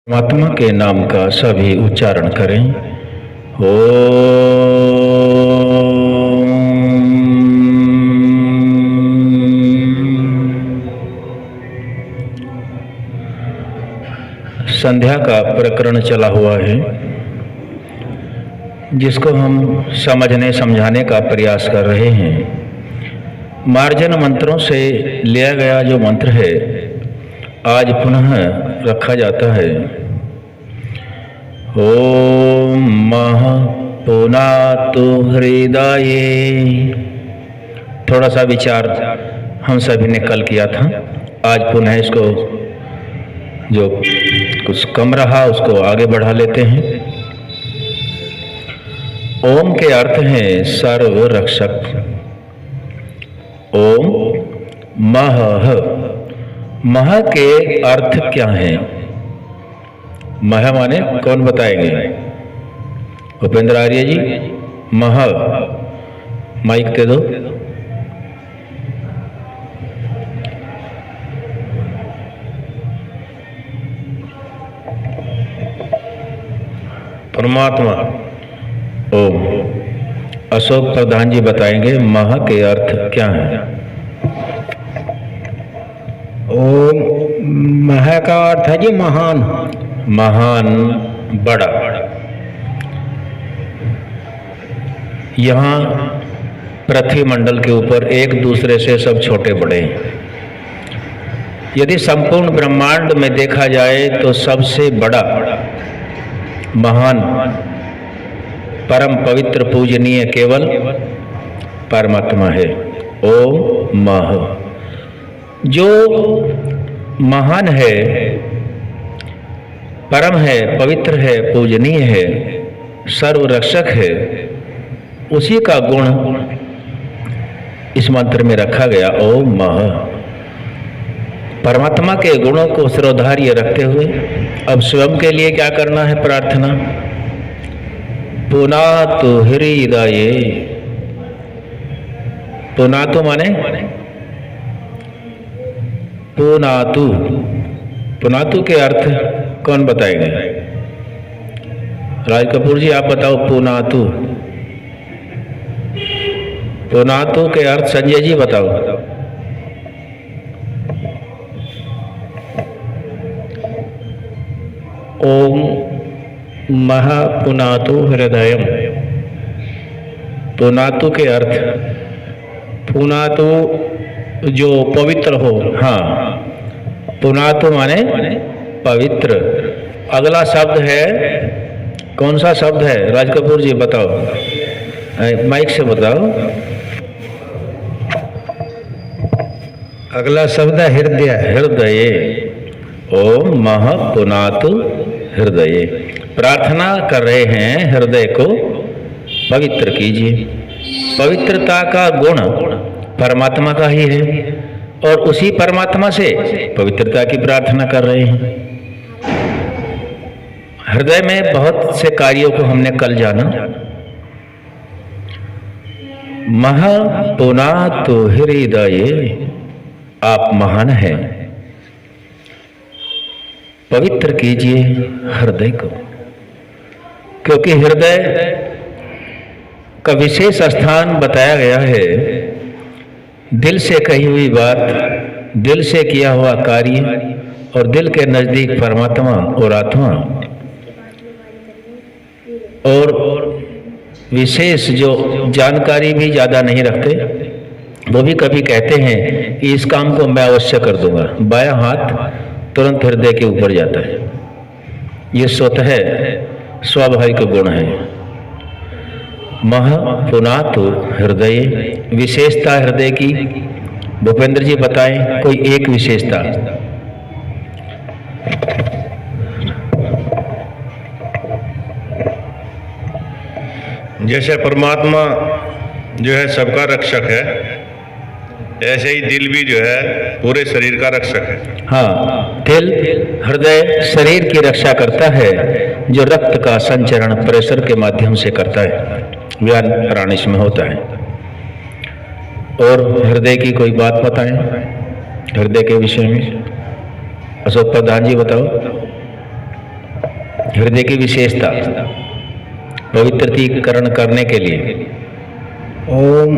परमात्मा के नाम का सभी उच्चारण करें। संध्या का प्रकरण चला हुआ है, जिसको हम समझने समझाने का प्रयास कर रहे हैं। मार्जन मंत्रों से लिया गया जो मंत्र है, आज पुनः रखा जाता है। ओम मह पुनातु हृदये। थोड़ा सा विचार हम सभी ने कल किया था, आज पुनः इसको जो कुछ कम रहा उसको आगे बढ़ा लेते हैं। ओम के अर्थ हैं सर्व रक्षक। ओम मह, मह के अर्थ क्या हैं? मह माने कौन बताएंगे? भूपेंद्र आर्य जी। मह, माइक दे दो। परमात्मा। ओम। अशोक प्रधान जी बताएंगे मह के अर्थ क्या है? ओम मह का अर्थ है जी महान। महान, बड़ा। यहाँ पृथ्वी मंडल के ऊपर एक दूसरे से सब छोटे बड़े हैं। यदि संपूर्ण ब्रह्मांड में देखा जाए तो सबसे बड़ा, महान, परम पवित्र, पूजनीय केवल परमात्मा है। ओम मह। जो महान है, परम है, पवित्र है, पूजनीय है, सर्वरक्षक है, उसी का गुण इस मंत्र में रखा गया। ओम मह। परमात्मा के गुणों को सिरोधार्य रखते हुए अब स्वयं के लिए क्या करना है? प्रार्थना। पुनातु हृदये। पुनातु माने पुनातु। पुनातु के अर्थ कौन बताएंगे? राज कपूर जी आप बताओ। पुनातु, पुनातु के अर्थ संजय जी बताओ। ओम मह पुनातु हृदयम। पुनातु के अर्थ? पुनातु जो पवित्र हो। हाँ, पुनातु माने पवित्र। अगला शब्द है, कौन सा शब्द है? राज कपूर जी बताओ, माइक से बताओ। अगला शब्द है हृदय। हृदय। ओम मह पुनातु हृदय। प्रार्थना कर रहे हैं हृदय को पवित्र कीजिए। पवित्रता का गुण परमात्मा का ही है और उसी परमात्मा से पवित्रता की प्रार्थना कर रहे हैं। हृदय में बहुत से कार्यों को हमने कल जाना। मह पुनातु हृदये। आप महान हैं, पवित्र कीजिए हृदय को, क्योंकि हृदय का विशेष स्थान बताया गया है। दिल से कही हुई बात, दिल से किया हुआ कार्य और दिल के नजदीक परमात्मा और आत्मा। और विशेष जो जानकारी भी ज़्यादा नहीं रखते, वो भी कभी कहते हैं कि इस काम को मैं अवश्य कर दूंगा, बायां हाथ तुरंत हृदय के ऊपर जाता है। ये स्वतः स्वाभाविक गुण है। मह पुनातु हृदय। विशेषता हृदय की भूपेंद्र जी बताएं कोई एक विशेषता। जैसे परमात्मा जो है सबका रक्षक है, ऐसे ही दिल भी जो है पूरे शरीर का रक्षक है। हाँ, दिल, हृदय शरीर की रक्षा करता है, जो रक्त का संचरण प्रेशर के माध्यम से करता है, व्यान प्राणिश में होता है। और हृदय की कोई बात बताएं हृदय के विषय में। अशोक प्रधान जी बताओ। हृदय की विशेषता पवित्रीकरण करने के लिए। ओम।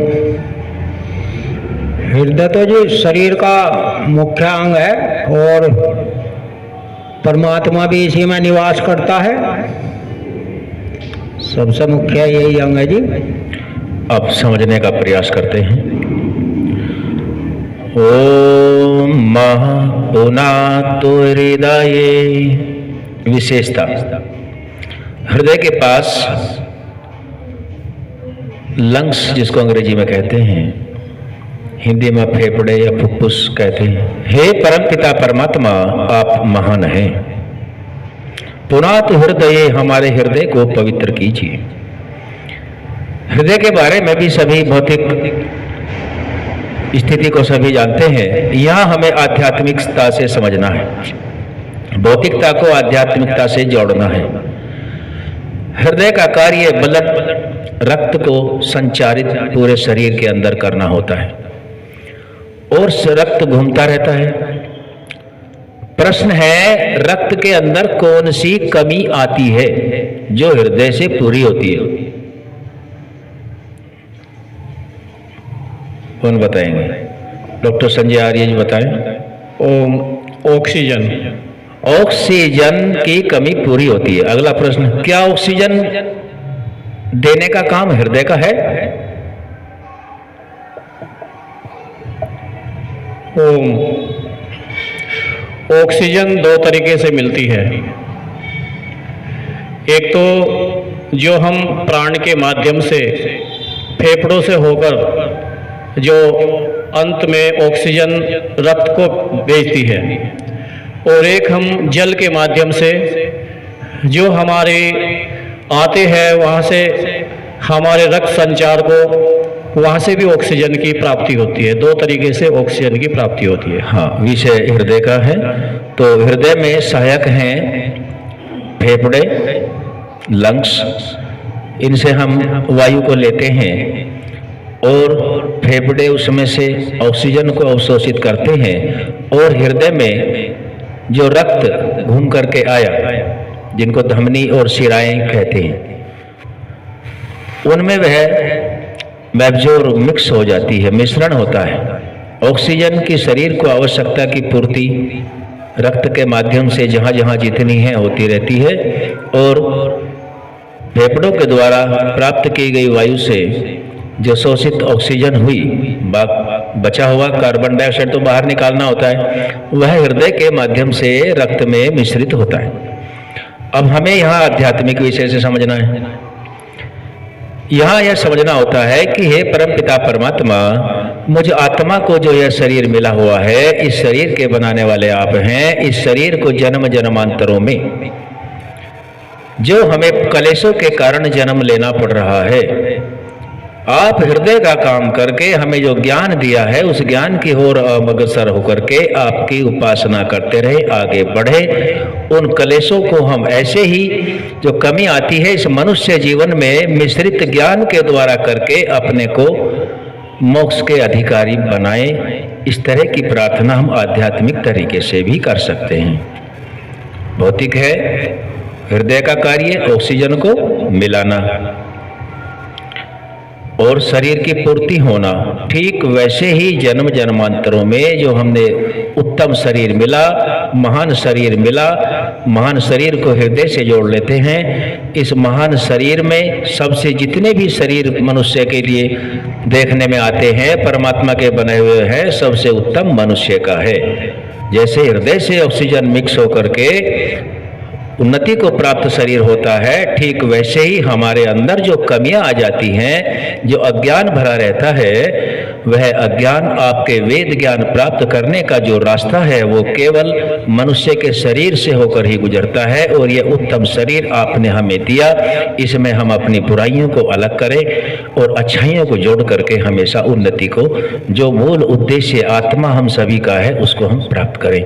हृदय तो जी शरीर का मुख्य अंग है और परमात्मा भी इसी में निवास करता है। सबसे मुख्य यही अंग है जी। अब समझने का प्रयास करते हैं। ओम महापुनातु हृदय। विशेषता, हृदय के पास लंग्स जिसको अंग्रेजी में कहते हैं, हिंदी में फेफड़े या फुफ्फुस कहते हैं। हे परम पिता परमात्मा, आप महान हैं। पुनातु हृदय, हमारे हृदय को पवित्र कीजिए। हृदय के बारे में भी सभी भौतिक स्थिति को सभी जानते हैं। यहाँ हमें आध्यात्मिकता से समझना है, भौतिकता को आध्यात्मिकता से जोड़ना है। हृदय का कार्य ब्लड, रक्त को संचारित पूरे शरीर के अंदर करना होता है और रक्त घूमता रहता है। प्रश्न है, रक्त के अंदर कौन सी कमी आती है जो हृदय से पूरी होती है? कौन बताएंगे? डॉक्टर संजय आर्य जी बताएं। ओम। ऑक्सीजन। ऑक्सीजन की कमी पूरी होती है। अगला प्रश्न, क्या ऑक्सीजन देने का काम हृदय का है? ओम। ऑक्सीजन दो तरीके से मिलती है। एक तो जो हम प्राण के माध्यम से फेफड़ों से होकर जो अंत में ऑक्सीजन रक्त को भेजती है, और एक हम जल के माध्यम से जो हमारे आते हैं वहाँ से हमारे रक्त संचार को, वहाँ से भी ऑक्सीजन की प्राप्ति होती है। दो तरीके से ऑक्सीजन की प्राप्ति होती है। हाँ, विषय हृदय का है। तो हृदय में सहायक हैं फेफड़े, लंग्स, इनसे हम वायु को लेते हैं और फेफड़े उसमें से ऑक्सीजन को अवशोषित करते हैं, और हृदय में जो रक्त घूम करके आया, जिनको धमनी और शिराएं कहते हैं, उनमें वह मैब्जोर मिक्स हो जाती है, मिश्रण होता है। ऑक्सीजन की शरीर को आवश्यकता की पूर्ति रक्त के माध्यम से जहाँ जहाँ जितनी है होती रहती है, और फेफड़ों के द्वारा प्राप्त की गई वायु से जो शोषित ऑक्सीजन हुई, बचा हुआ कार्बन डाइऑक्साइड तो बाहर निकालना होता है, वह हृदय के माध्यम से रक्त में मिश्रित होता है। अब हमें यहाँ आध्यात्मिक विषय से समझना है। यहाँ यह समझना होता है कि हे परम पिता परमात्मा, मुझ आत्मा को जो यह शरीर मिला हुआ है, इस शरीर के बनाने वाले आप हैं। इस शरीर को जन्म जन्मांतरों में जो हमें कलेशों के कारण जन्म लेना पड़ रहा है, आप हृदय का काम करके हमें जो ज्ञान दिया है, उस ज्ञान की ओर अग्रसर होकर के आपकी उपासना करते रहे, आगे बढ़े। उन कलेशों को हम ऐसे ही जो कमी आती है इस मनुष्य जीवन में मिश्रित ज्ञान के द्वारा करके अपने को मोक्ष के अधिकारी बनाए। इस तरह की प्रार्थना हम आध्यात्मिक तरीके से भी कर सकते हैं। भौतिक है हृदय का कार्य ऑक्सीजन को मिलाना और शरीर की पूर्ति होना। ठीक वैसे ही जन्म जन्मांतरों में जो हमने उत्तम शरीर मिला, महान शरीर मिला, महान शरीर को हृदय से जोड़ लेते हैं। इस महान शरीर में सबसे जितने भी शरीर मनुष्य के लिए देखने में आते हैं, परमात्मा के बने हुए हैं, सबसे उत्तम मनुष्य का है। जैसे हृदय से ऑक्सीजन मिक्स होकर के उन्नति को प्राप्त शरीर होता है, ठीक वैसे ही हमारे अंदर जो कमियां आ जाती हैं, जो अज्ञान भरा रहता है, वह अज्ञान आपके वेद ज्ञान प्राप्त करने का जो रास्ता है वो केवल मनुष्य के शरीर से होकर ही गुजरता है। और ये उत्तम शरीर आपने हमें दिया, इसमें हम अपनी बुराइयों को अलग करें और अच्छाइयों को जोड़ करके हमेशा उन्नति को, जो मूल उद्देश्य आत्मा हम सभी का है, उसको हम प्राप्त करें।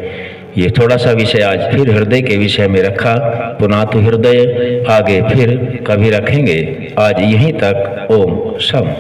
ये थोड़ा सा विषय आज फिर हृदय के विषय में रखा। पुनातु हृदय आगे फिर कभी रखेंगे। आज यहीं तक। ओम शम।